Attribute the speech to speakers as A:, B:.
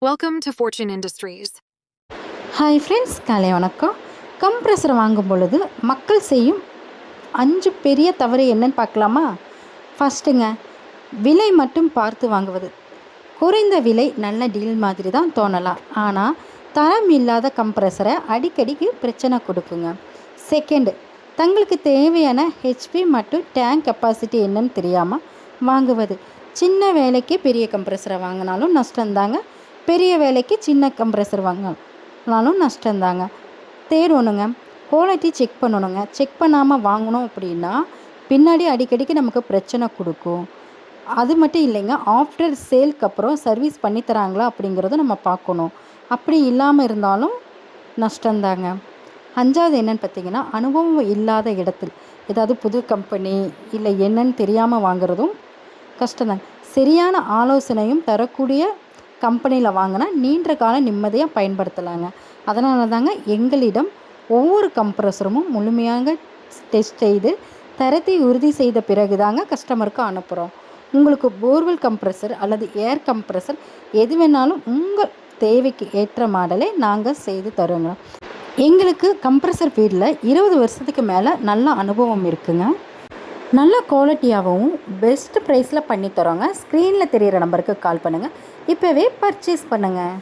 A: Welcome to Fortune Industries.
B: Hi friends, காலை வணக்கம். Compressor வாங்கும் பொழுது மக்கள் செய்யும் 5 பெரிய தவறு என்னன்னு பார்க்கலாமா? ஃபஸ்ட்டுங்க, விலை மட்டும் பார்த்து வாங்குவது. குறைந்த விலை நல்ல டீல் மாதிரி தான் தோணலாம், ஆனால் தரம் இல்லாத கம்ப்ரெசரை அடிக்கடிக்கு பிரச்சனை கொடுக்குங்க. செகண்டு, தங்களுக்கு தேவையான ஹெச்பி மற்றும் டேங்க் கெப்பாசிட்டி என்னன்னு தெரியாமல் வாங்குவது. சின்ன வேலைக்கு பெரிய கம்ப்ரெசரை வாங்கினாலும் நஷ்டம்தாங்க, பெரிய வேலைக்கு சின்ன கம்ப்ரெசர் வாங்கினாலும் நஷ்டம்தாங்க. தேர்ட் ஒன்றுங்க, குவாலிட்டி செக் பண்ணணுங்க. செக் பண்ணாமல் வாங்கினோம் அப்படின்னா பின்னாடி அடிக்கடிக்கு நமக்கு பிரச்சனை கொடுக்கும். அது மட்டும் இல்லைங்க, ஆஃப்டர் சேலுக்கு அப்புறம் சர்வீஸ் பண்ணி தராங்களா அப்படிங்கிறத நம்ம பார்க்கணும். அப்படி இல்லாமல் இருந்தாலும் நஷ்டம்தாங்க. 5வது என்னன்னு பார்த்தீங்கன்னா, அனுபவம் இல்லாத இடத்தில் ஏதாவது புது கம்பெனி இல்லை என்னன்னு தெரியாமல் வாங்குறதும் கஷ்டம்தாங்க. சரியான ஆலோசனையும் தரக்கூடிய கம்பெனியில் வாங்கினா நீண்ட காலம் நிம்மதியாக பயன்படுத்தலாங்க. அதனால தாங்க எங்களிடம் ஒவ்வொரு கம்ப்ரெசரும் முழுமையாக டெஸ்ட் செய்து தரத்தை உறுதி செய்த பிறகு தாங்க கஸ்டமருக்கு அனுப்புகிறோம். உங்களுக்கு போர்வெல் கம்ப்ரெசர் அல்லது ஏர் கம்ப்ரெசர் எது வேணாலும் உங்கள் தேவைக்கு ஏற்ற மாடலை நாங்கள் செய்து தருவோங்க. எங்களுக்கு கம்ப்ரெசர் ஃபீல்டில் 20 வருஷத்துக்கு மேலே நல்ல அனுபவம் இருக்குங்க. நல்ல குவாலிட்டியாகவும் பெஸ்ட் ப்ரைஸில் பண்ணித்தரோங்க. ஸ்க்ரீனில் தெரிகிற நம்பருக்கு கால் பண்ணுங்கள். இப்போவே பர்ச்சேஸ் பண்ணுங்கள்.